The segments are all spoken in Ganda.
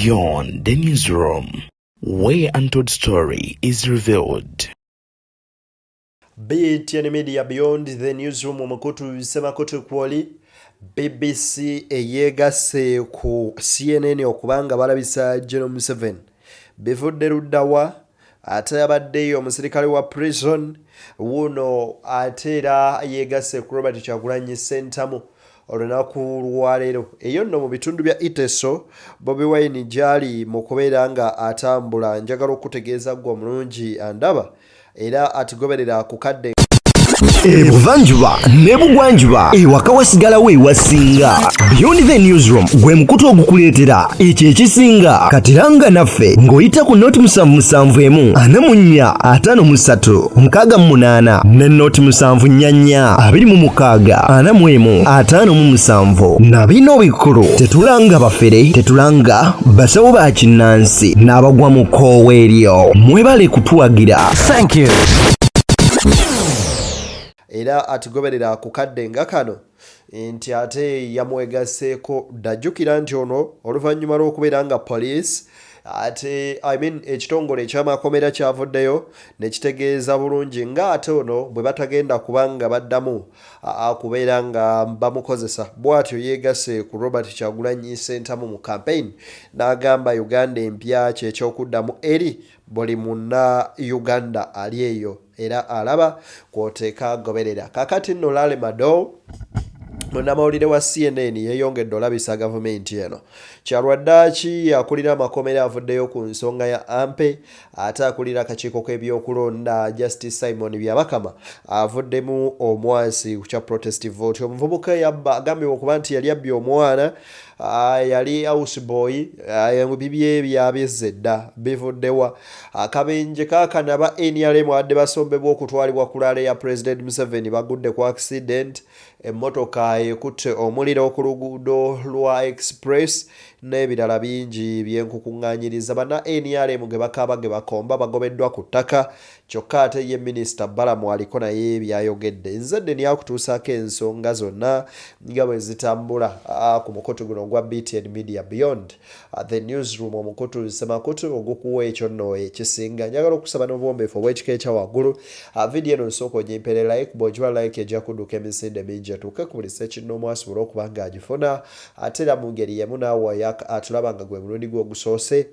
Beyond the newsroom, where untold story is revealed. BTN Media Beyond the newsroom omukutu semakutu kwoli BBC yegase ku CNN okubanga balabisa Gen M7 bivudde luddawa ate abaddeyo omusirikale wa prison wuno atera yegase ku Robert Kyagulanyi Sentamu olunaku lwaleero eyo nno mu bitundu bya Iteso Bobi Wine gyali mu kubeera nga atambula njagala okutegeeza gwa mulungi andaba era atugoberera ku kadde ebuvanjuba n'ebugwanjuba ewaka wasigalawo ewasinga. Beyond the newsroom gwe mukutu ogukuleetera ekyo ekisinga katiranga naffe ng'oyita ku noti 774 ne noti 744 na bino bikulu tetulanga bafere tetulanga basawo ba kinnansi n'abagwa mu kkoowa eryo mwebale kutuwagira. Thank you. era atugoberera ku kadde nga kano nti ate yamwegaseeko dajjukira nti ono oluvannyuma lw'okubeera nga police ate ekitongole ekyamakomera kyavuddeyo ne kitegeeza bulungi nga ate ono bwe batagenda kubanga baddamu kubeera nga bamukozesa bw'atyo yeegase ku Robert Kyagulanyi Sentamu mu campaign n'agamba Uganda empya ky'ekyokuddamu eri buli munna Uganda ali eyo era alaba kwoteeka goberera. Kakati Ono Larry Madowo munnamawulire wa CNN yeeyongedde olabisa gavumenti eno kyalwaddaaki akulira amakomera avuddeyo ku nsonga ya ampe ate akulira akakiiko k'ebyokulonda Justice Simon Byabakama avuddemu omwasi ku kya protest vote. Omuvubuka agambibwa okuba nti yali abbye omwana yali houseboy bibye byabizze dda bivuddewa akabenje kakanaba NRM wadde basombebwa okutwalibwa ku laale ya President Museveni bagudde ku accident emmotoka ekutte omuliro ku luguudo lwa express n'ebirala bingi byenkukuŋŋaanyiriza bana NRM ge bakaaba ge bakomba bagobeddwa ku ttaka kyokka ate ye minisita Balamu aliko naye byayogedde nzadde niyakutuusaako ensonga zonna nga bwe zitambula ku mukutu guno gwa BTN Media Beyond the newsroom omukutu semakutu ogukuwa ekyo nno ekisinga njagala okusaba n'obuwombeefu obw'ekika ekya waggulu vidiyo eno nsooka ogimpere like bw'ogiwa like ejja kudduka emisinde mingi atuuke ku buli sekinnoomu asobola okuba nga agifuna ate era mu ngeri yemu naawe atulaba nga gwe mulundi gwe ogusoose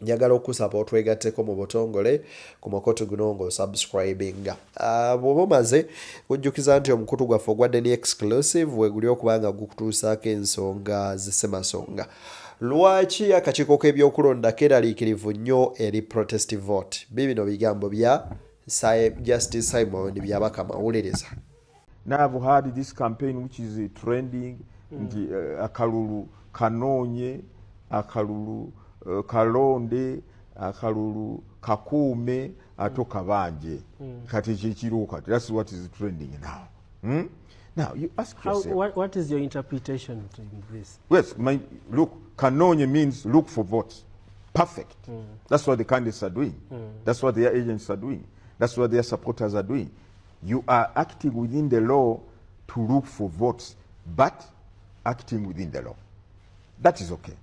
njagala okusaba otwegatteko mu butongole ku mukutu guno ng'osubscribinga. Bw'oba omaze kujjukiza nti omukutu gwaffe ogwa Daily Exclusive weguli okuba nga gukutuusaako ensonga zisemasonga. Lwaki akakiiko k'ebyokulonda keeraliikirivu nnyo eri protest vote? Bibino bigambo bya Justice Simon Byabakama. Wuliriza. Now I've had this campaign which is trending, akalulu kanoonye, akalulu kalonde, akalulu kakuume, ato kabanje. Kati kyekiro kati. That's what is trending now. Now you ask yourself. What is your interpretation to this? Yes, look, kanoonye means look for votes. Perfect. That's what the candidates are doing. That's what their agents are doing. That's what their supporters are doing. You are acting within the law to look for votes, but acting within the law. That is okay.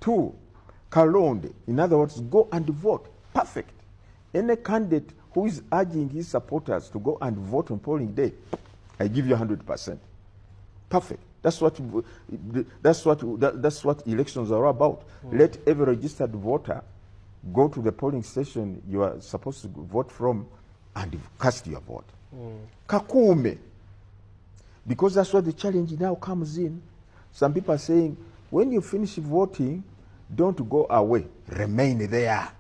2, kalonde, in other words, go and vote. Perfect. Any candidate who is urging his supporters to go and vote on polling day, I give you 100%. Perfect. That's what elections are about. Let every registered voter go to the polling station you are supposed to vote from and cast your vote. Kakume. Because that's what the challenge now comes in. Some people are saying, when you finish voting, don't go away. Remain there.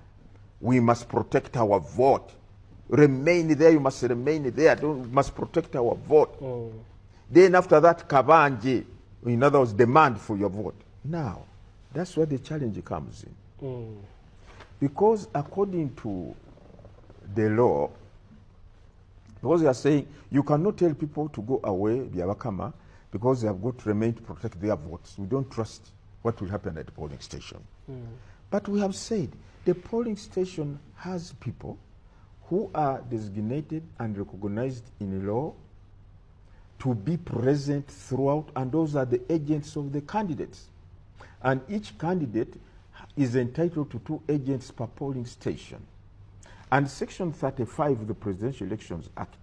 We must protect our vote. Remain there. You must remain there. You must protect our vote. Then after that, kabanje. In other words, demand for your vote. Now, that's where the challenge comes in. Because according to the law, because they are saying you cannot tell people to go away, Byabakama, because they have got to remain to protect their votes. We don't trust what will happen at the polling station. But we have said the polling station has people who are designated and recognized in law to be present throughout, and those are the agents of the candidates. And each candidate is entitled to 2 agents per polling station. And Section 35 of the Presidential Elections Act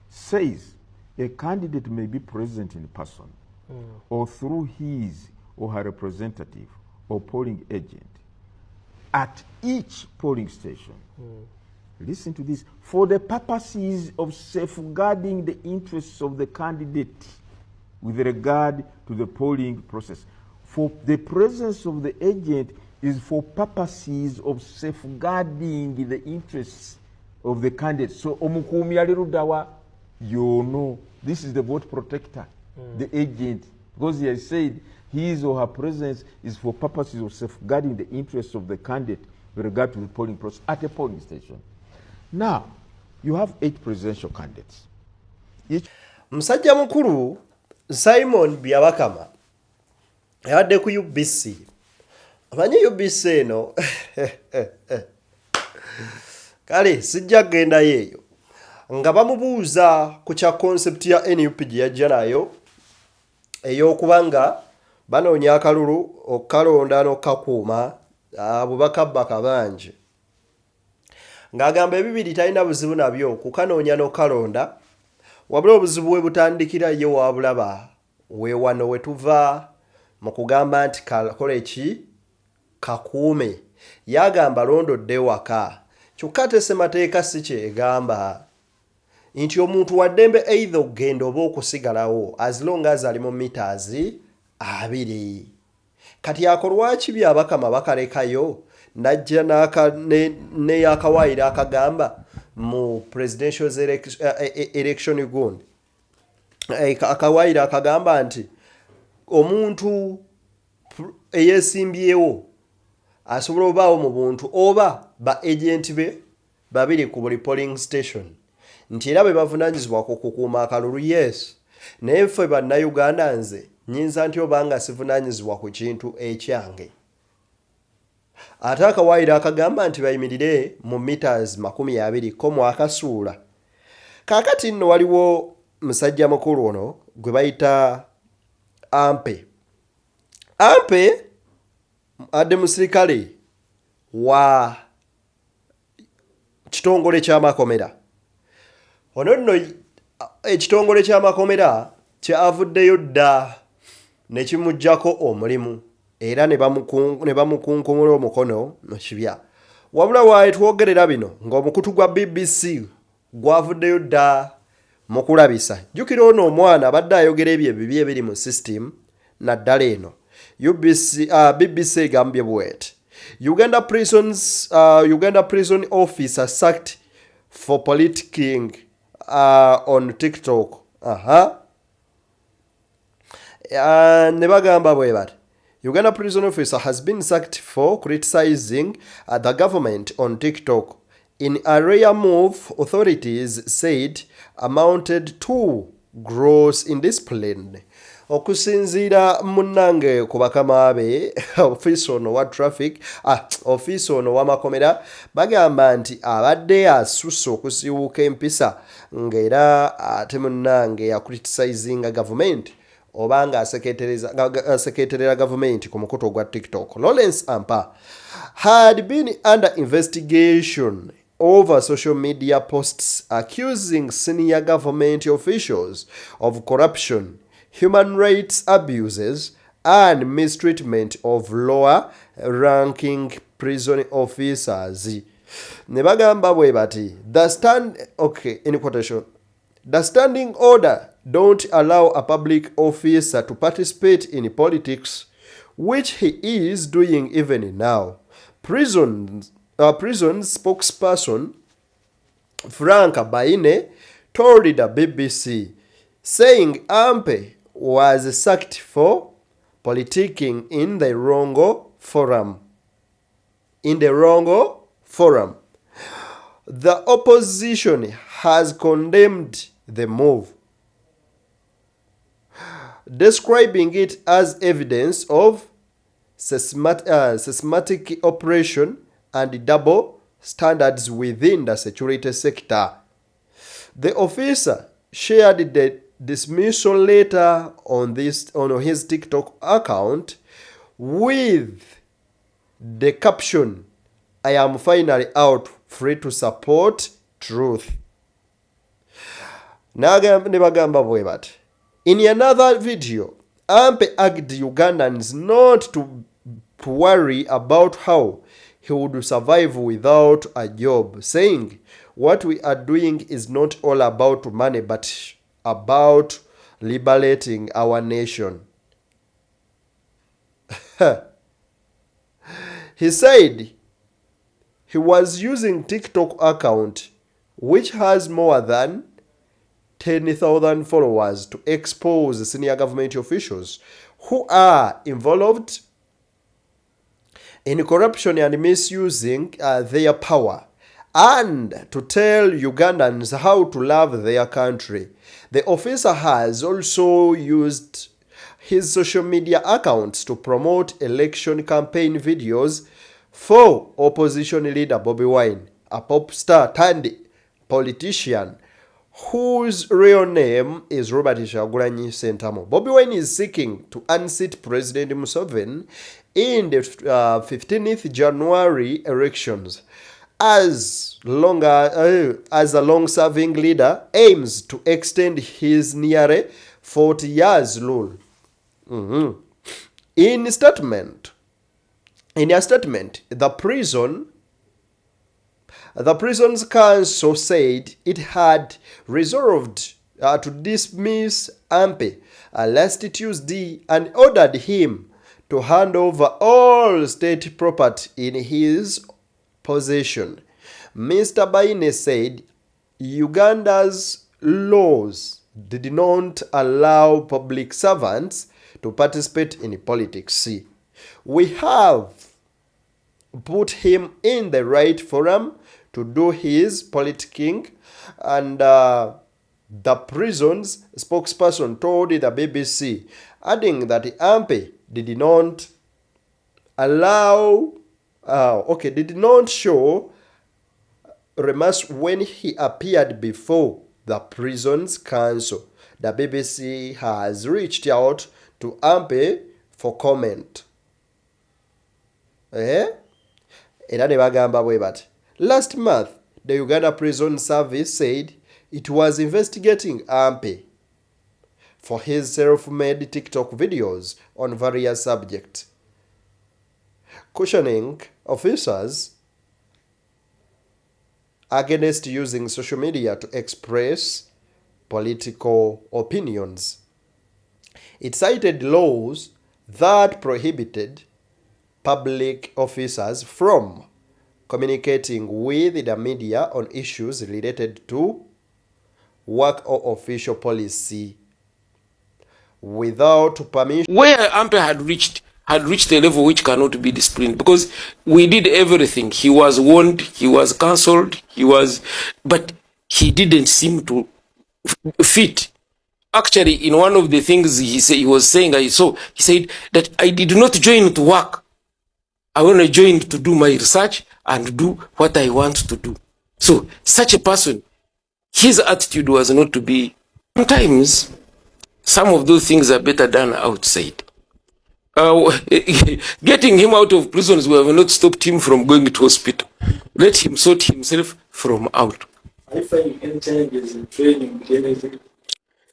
says a candidate may be present in person or through his or her representative or polling agent at each polling station. Listen to this. For the purposes of safeguarding the interests of the candidate with regard to the polling process. For the presence of the agent is for purposes of safeguarding the interests of the candidate. So, omukumi alirudawa, you know, this is the vote protector, the agent, because he has said his or her presence is for purposes of safeguarding the interests of the candidate with regard to the polling process at a polling station. Now, you have 8 presidential candidates. Musajja mukuru Simon Byabakama yadde ku UBC. Amanyi UBC eno kale sijja genda yeeyo nga bamubuuza ku kya concept ya NUP gye yajja nayo ey'okubanga banoonya akalulu okukalonda n'okukakuuma abubaka bangi ng'agamba ebibiri talina buzibu nabyo kukanoonya n'okukalonda wabula obuzibu bwe butandikira ye wabulaba weewano we tuva mu kugamba nti kakola eki kakuume yagamba londodde waka kyokka ate ssemateeka si kyegamba nti omuntu waddembe either okugenda oba okusigalawo as long as ali mu meters 2 kati akolwaki Byabakama bakalekayo najja n'eyakawaayiro akagamba mu presidential election gundi akawaayiro akagamba nti omuntu eyeesimbyewo asobola obaawo mu buntu oba ba agent be babiri ku buli polling station nti era bwe bavunaanyizibwa ku kukuuma akalulu yes naye ffe bannayuganda nze nyinza nti obanga sivunaanyizibwa ku kintu ekyange ate akawaayiro akagamba nti bayimirire mu meters 20 ko mu akasuula kaakati nno waliwo musajja mukulu ono gwe bayita ampe adde musirikale wa kitongole ky'amakomera ono nno ekitongole ky'amakomera kyavuddeyo dda ne kimuggyako omulimu era ne bamukunkumula omukono mu kibya wabula waaye twogerera bino ng'omukutu gwa BBC gwavuddeyo dda mu kulabisa jjukira ono omwana abadde ayogera ebyo ebibi ebiri mu system naddala eno BBC egambye bwet Uganda prison officer sacked for politicking on TikTok. Ne bagamba bwe bati Uganda prison officer has been sacked for criticizing the government on TikTok in a rare move authorities said amounted to gross indiscipline. Okusinziira munnange ku bakama be office ono wa traffic office ono wa makomera bagamba nti abadde asusse okusiiwuuka empisa ng'era ate munnange ya criticizing government obanga aseketerera government ku mukutu gwa TikTok. Lawrence Ampa had been under investigation over social media posts accusing senior government officials of corruption, human rights abuses, and mistreatment of lower-ranking prison officers. Ne bagamba bwe bati, the standing order don't allow a public officer to participate in politics, which he is doing even now. Prison spokesperson Frank Baine told the BBC, saying Ampe was sacked for politicking in the wrong forum. The opposition has condemned the move, describing it as evidence of systematic operation and double standards within the security sector. The officer shared the dismissal letter on his TikTok account with the caption, "I am finally out, free to support truth." Nebagamba bwe bati. In another video, Ampe urged Ugandans not to worry about how he would survive without a job, saying, "What we are doing is not all about money, but about liberating our nation." He said he was using TikTok account, which has more than 10,000 followers, to expose senior government officials who are involved in corruption and misusing their power, and to tell Ugandans how to love their country. The officer has also used his social media accounts to promote election campaign videos for opposition leader Bobi Wine, a pop star turned politician whose real name is Robert Kyagulanyi Ssentamu. Bobi Wine is seeking to unseat President Museveni in the 15th January elections, as a long-serving leader aims to extend his nearly 40 years rule. In a statement, the prison's council said it had resolved to dismiss Ampe last Tuesday and ordered him to hand over all state property in his possession. Mr. Baine said Uganda's laws did not allow public servants to participate in politics. We have put him in the right forum to do his politicking, and the prison's spokesperson told the BBC, adding that Ampe did not show remorse when he appeared before the prison's council. The BBC has reached out to Ampe for comment. Last month, the Uganda Prison Service said it was investigating Ampe for his self-made TikTok videos on various subjects, cautioning officers against using social media to express political opinions. It cited laws that prohibited public officers from communicating with the media on issues related to work or official policy without permission. Where Ampe had reached a level which cannot be disciplined, because we did everything. He was warned, he was cancelled, but he didn't seem to fit. Actually, in one of the things he said that I did not join to work. I only joined to do my research and do what I want to do. So such a person, his attitude was not to be. Sometimes some of those things are better done outside. Getting him out of prisons will have not stopped him from going to hospital. Let him sort himself from out. I find any changes in training, anything.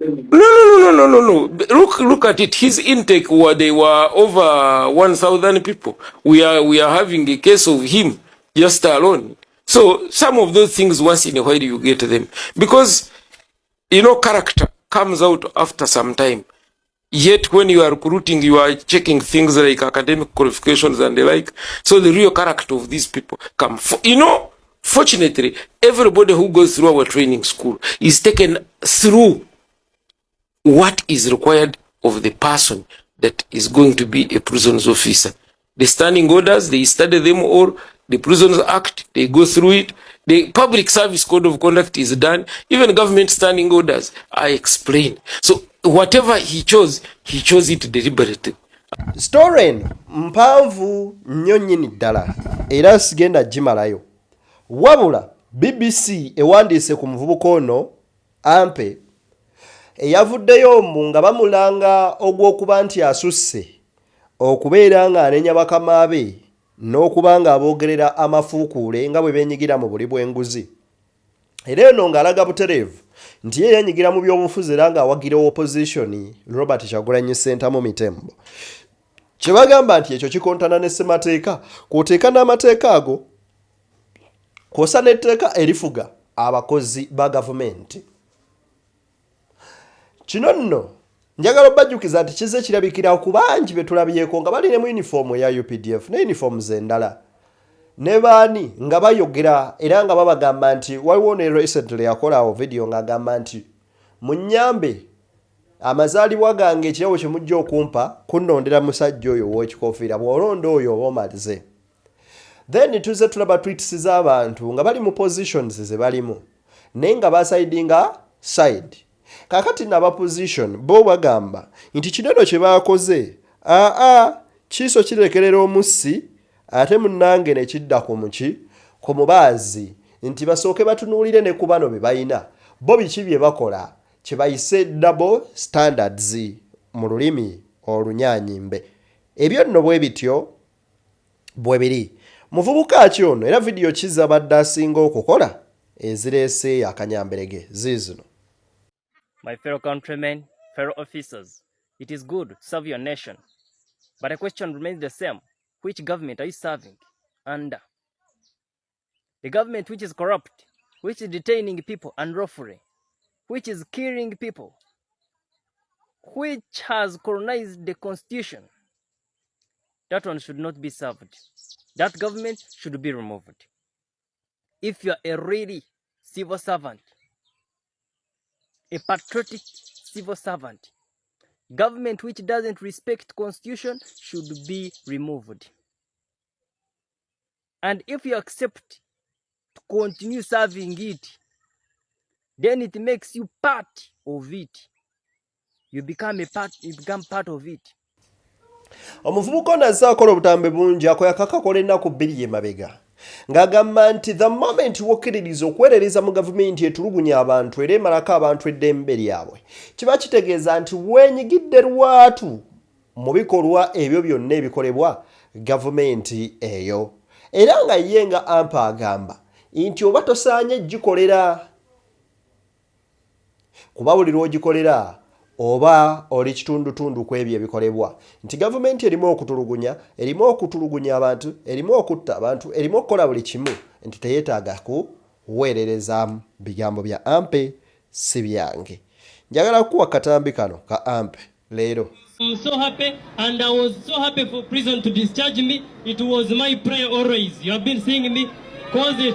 No. Look at it. His intake they were over 1,000 people. We are having a case of him just alone. So some of those things, once in a while you get them, because character comes out after some time. Yet when you are recruiting, you are checking things like academic qualifications and the like. So the real character of these people come. Fortunately, everybody who goes through our training school is taken through what is required of the person that is going to be a prisons officer. The standing orders, they study them all. The Prisons Act, they go through it. The Public Service Code of Conduct is done. Even government standing orders are explained. So whatever he chose it deliberately. Story mpanvu nnyo nnyini ddala era sigenda gimalayo. Wabula BBC ewandiise ku muvubuka ono Ampe eyavuddeyo nga bamulanga ogw'okuba nti asusse okubeera ng'anenya bakama be n'okubanga aboogerera amafuukuule nga bwe beenyigira mu buli bw'enguzi. Era eno ng'alaga butereevu nti ye yenyigira mu by'obufuzi era ng'awagira opposition Robert Kyagulanyi Ssentamu Mitembo. Kye bagamba nti ekyo kikontana ne ssemateeka, kw'oteeka n'amateeka ago, kw'ossa n'etteeka erifuga abakozi ba gavumenti. Kino nno njagala obajjukiza nti kize kirabikira ku bangi be tulabyeko nga bali ne mu yunifoomu eya UPDF ne yunifoomu z'endala. Ne baani nga bayogera era nga babagamba nti waliwo ne recently yakolaawo video ng'agamba nti munnyambe amazaalibwa gange ekirabo kye mujja okumpa kunnondera musajja oyo w'ekikoofiira bw'olonda oyo oba omalize. Then tuze tulaba tweets z'abantu nga bali mu positions ze balimu naye nga basaidinga side. Kakati n'aba position bo bagamba nti kineno kye baakoze kiiso kirekerera omussi ate munnange ne kidda ku mubaazi nti basooke batunuulire ne ku bano be bayina bo biki bye bakola kye bayise double standards mu lulimi olunyaanyimbe. Ebyo nno bwe bityo bwe biri. Muvubuka ki ono era video kiza badde asinga okukola ezireese akanyamberege ziizino. My fellow countrymen, fellow officers, it is good to serve your nation. But the question remains the same. Which government are you serving under? The government which is corrupt, which is detaining people unlawfully, which is killing people, which has colonized the constitution, that one should not be served. That government should be removed. If you are a really civil servant, a patriotic civil servant, government which doesn't respect constitution should be removed. And if you accept to continue serving it, then it makes you part of it. You become part of it. Omuvubuka ono azze akola obutambe bungi akoyakakakola ennaku 2 emabega ng'agamba nti the moment wokkiririza okwerereza mu gavumenti etulugunya abantu era emalako abantu eddembe lyabwe kiba kitegeeza nti weenyigidde lwatu mu bikolwa ebyo byonna ebikolebwa gavumenti eyo. Era nga ye nga ampa agamba nti oba tosaanye gikolera kuba buli lw'ogikolera oba oli kitundutundu ku ebyo ebikolebwa nti gavumenti erimu okutulugunya abantu, erimu okutta abantu, erimu okukola buli kimu nti teyeetaaga kuweererezaamu. Bigambo bya ampe si byange. Njagala kuwa katambi kano ka ampe leero. I'm so happy and I was so happy for prison to discharge me. It was my prayer always. You have been seeing me cause it.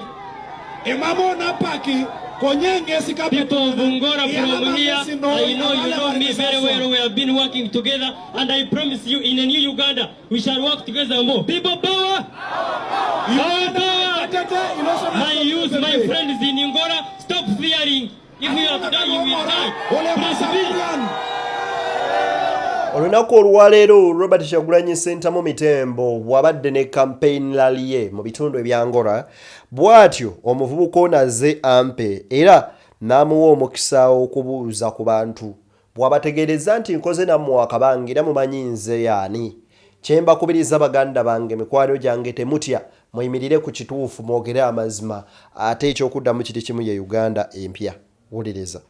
People of Ungora from here, I know you know me very well. We have been working together and I promise you in a new Uganda, we shall work together more. People power! Power power! My youth, my friends in Ungora, stop fearing. If you have to die, you will die. Please be. Olunaku olwaleero Robert Kyagulanyi Ssentamu Mitembo bw'abadde ne campaign rally ye mu bitundu eby'Angola bw'atyo omuvubuka ono azze ampe era n'amuwa omukisa okubuuza ku bantu bw'abategeereza nti nkoze nammwe akabange era mumanyi nze y'ani. Kye mbakubiriza baganda bange mikwano gyange temutya muyimirire ku kituufu mwogere amazima ate ekyokuddamu kiri kimu ye Uganda empya. Wuliriza.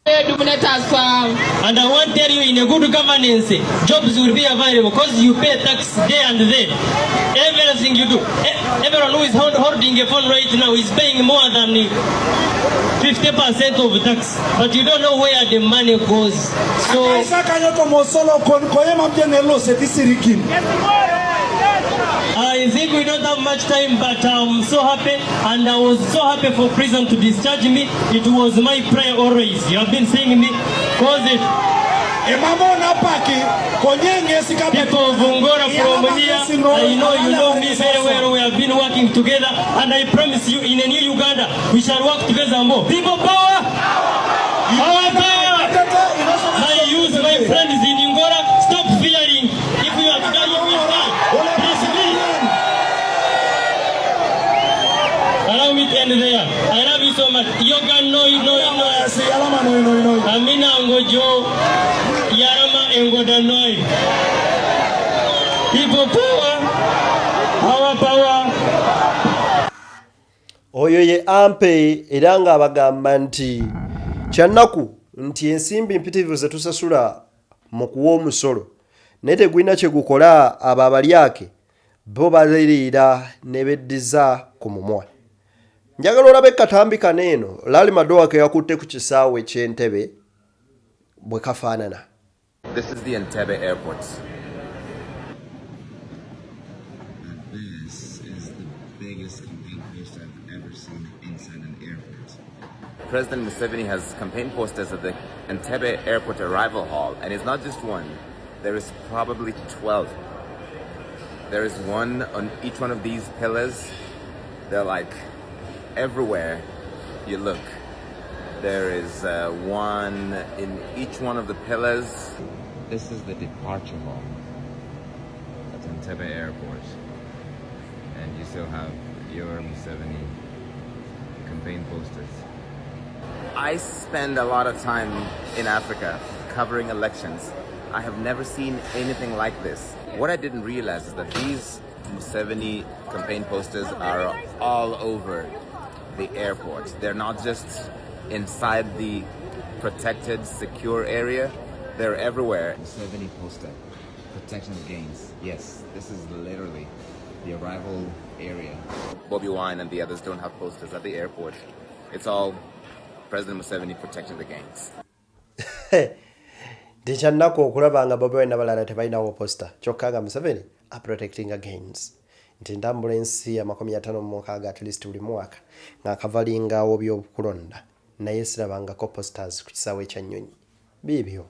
And I want to tell you, in a good governance, jobs will be available because you pay tax day and day. Everything you do. Everyone who is holding a phone right now is paying more than 50% of tax. But you don't know where the money goes. So I think we don't have much time, but I'm so happy, and I was so happy for prison to discharge me. It was my prayer always. You have been seeing me cause it. People of Ungora from here, I know you know me very well. We have been working together, and I promise you in a new Uganda, we shall work together more. People power! Power power! My youth, my friends in Ungora, stop fearing. If you have to die, you will die. Please be. Allow me to end there. I love you so much. Yoga no. Amina ngojo. Yarama engoda noi. People power. Our power. Oyo ye ampe era nga abagamba nti kyannaku nti ensimbi mpitirivu ze tusasula mu kuwa omusolo naye tegulina kye gukola abo abalyake bo baliriira ne beddiza ku mumwa. Njagala olabe katambi kaneeno Larry Madowo ke yakutte ku kisaawe ky'Entebbe bwe kafaanana. This is the Entebbe airport. This is the biggest campaign poster I've ever seen inside an airport. President Museveni has campaign posters at the Entebbe airport arrival hall, and it's not just one. There is probably 12. There is one on each one of these pillars. They're like everywhere you look. There is one in each one of the pillars. This is the departure hall at Entebbe airport. And you still have your Museveni campaign posters. I spend a lot of time in Africa covering elections. I have never seen anything like this. What I didn't realize is that these Museveni campaign posters are all over the airport. They're not just inside the protected, secure area. They're everywhere. Museveni poster, protection gains. Yes, this is literally the arrival area. Bobby Wine and the others don't have posters at the airport. It's all President Museveni protecting the gains. Ndichanako okulaba nga Bobi Wine n'abalala tebalinawo poster kyokka nga Museveni are protecting against nti ntambula ensi ya 56 at least buli mwaka ng'akavalingawo by'okulonda naye sirabangako posters ku kisaawe ekyannyonyi biibyo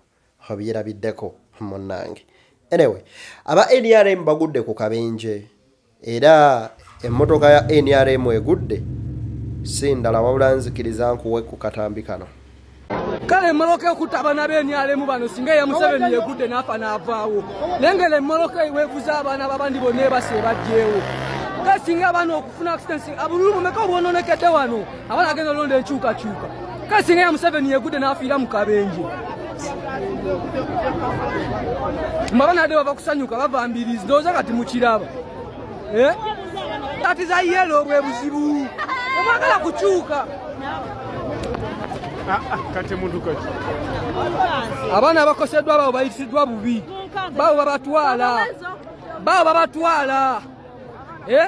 obyerabiddeko munnange. Anyway, aba NRM bagudde ku kabenje era emmotoka ya NRM egudde si ndala wabula nzikiriza nkuwe ku katambi kano. Kale mmoloka okutta abaana b'enyalemu bano singa ya Museveni yegudde n'afa n'avaawo nengere mmoloka weevuza abaana babandi bonna ebase bajjeewo kale singa abaana okufuna accidents abululu mumeka obwononekedde wano abaana agenda olonda enkyukakyuka kale singa ya Museveni yegudde n'afiira mu kabenje mbabaana ade bava kusanyuka bava mbirizi ndowooza kati mukiraba kati za yelo bwe buzibu omwagala kukyuka kati muntu kati abaana abakoseddwa babo bayitiddwa bubi babo babatwala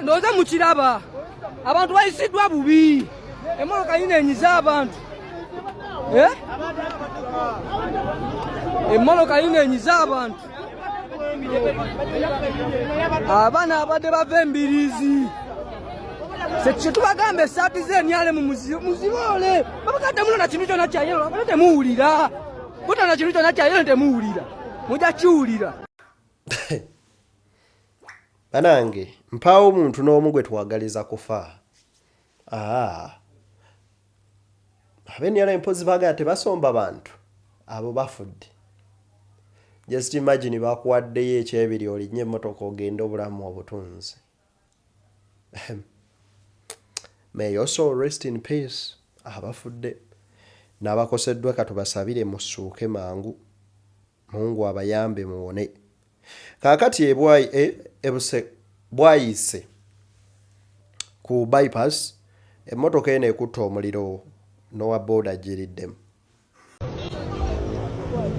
ndowooza mukiraba abantu bayisiddwa bubi emmoloka yinenyiza abantu emmoloka yinenyiza abantu abaana abadde bava embirizi sekitubagambe esaati z'enyalemu muziboole babakadde mulona kintu kyonna kyayelo abate temuwulira mutona kintu kyonna kyayelo temuwulira mujja kiwulira. Banange mpaawo omuntu n'omu gwe twagaliza kufa. Abennyala mpozi baagala tebasomba bantu abo bafudde. Just imagine bakuwaddeyo ekyebiri olinnye emmotoka ogenda obulamu obutunzi. May your soul rest in peace. Abafudde n'abakoseddwa katubasabire musuuke mangu. Mungu abayambe muwone. Kaakati bwayise ku bypass emmotoka eno ekutta omuliro n'owa boda giriddemu.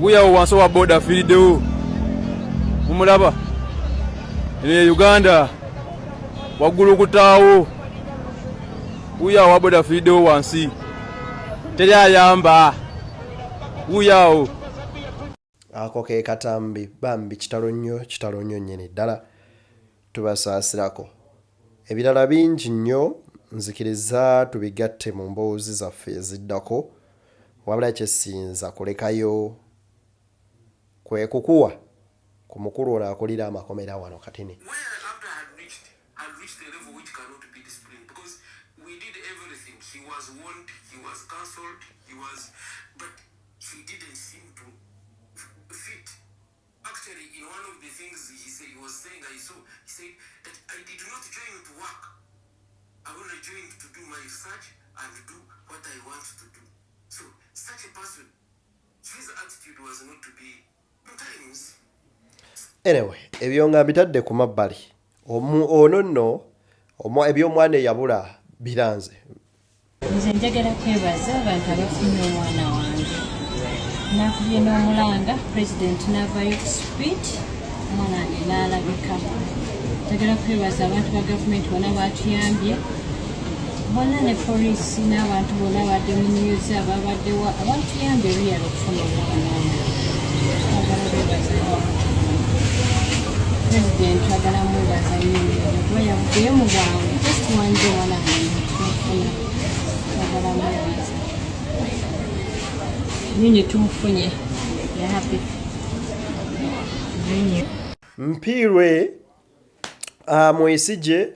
wuyawo wansi wa boda afiiriddewo mumulaba ene Uganda waggulu kutaawo wuyawo wa boda afiiriddewo wansi teri ayamba wuyawo. Ako ke katambi bambi kitalo nnyo nnyini ddala tubasaasirako. Ebirala bingi nnyo nzikiriza tubigatte mu mboozi zaffe eziddako wabula kyesinza kulekayo kwe kukuwa ku mukulu ono akulira amakomera wano katini. Anyway, ebyo nga bitadde ku mabbali ono nno eby'omwana eyabula biranze. Nze njagala kwebaza abantu abafunye omwana wange. Nakubye n'omulanga President n'avaayo ku speech omwana wange n'alabika. Njagala kwebaza abantu ba gavumenti bonna baatuyambye. Bonna ne poliisi n'abantu bonna badde mu news ababaddewo abatuyambye luyala okufuna omwana wange. Njagala kwebaza President twagala mwebaza nnyo kuba yavuddeyo mu bwangu just wange omwana wange tumufuna. Twagala mwebaza. Nyinyi tumufunye. Ya happy. Mpirwe Mwesigye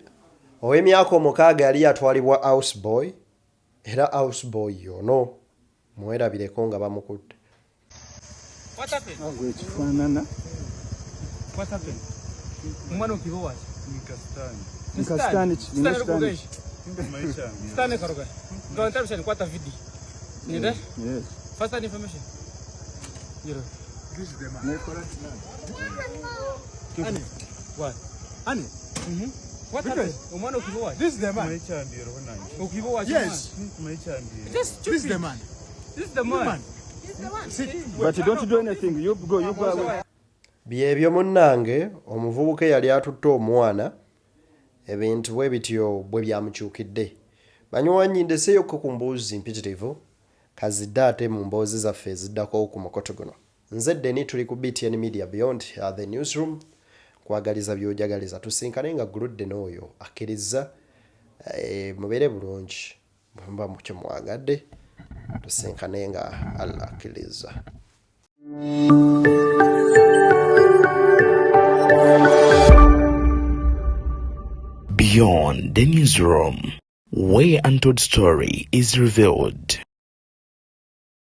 ow'emyaka 6 yali yatwalibwa houseboy era houseboy yono mwerabireko nga bamukutte. What happened? Ekifaanana. What happened? Omwana okiva waki? Nkasitani. Stani karoga. Go and tell me what a video. Yes. First information. This is the man. Ani. What? Ani. What happened? Omwana okiva waki? This is the man. Okiva waki? Yes. This is the man. This is the man. But you don't do anything. You go away. Byebyo munnange omuvubuka yali atutte omwana ebintu bwe bityo bwe byamukyukidde. Banywanyi ndeseeyoko ku mbuuzi mpitirivu kazidde ate mu mboozi zaffe eziddako ku mukoto guno. Nze Deni tuli ku BTN Media Beyond the newsroom kwagaliza by'ojagaliza tusinkane nga guludde n'oyo akkiriza mubeere bulungi mba mukyo mwagadde tusinkane nga Allah akkiriza. Beyond the newsroom, where untold story is revealed.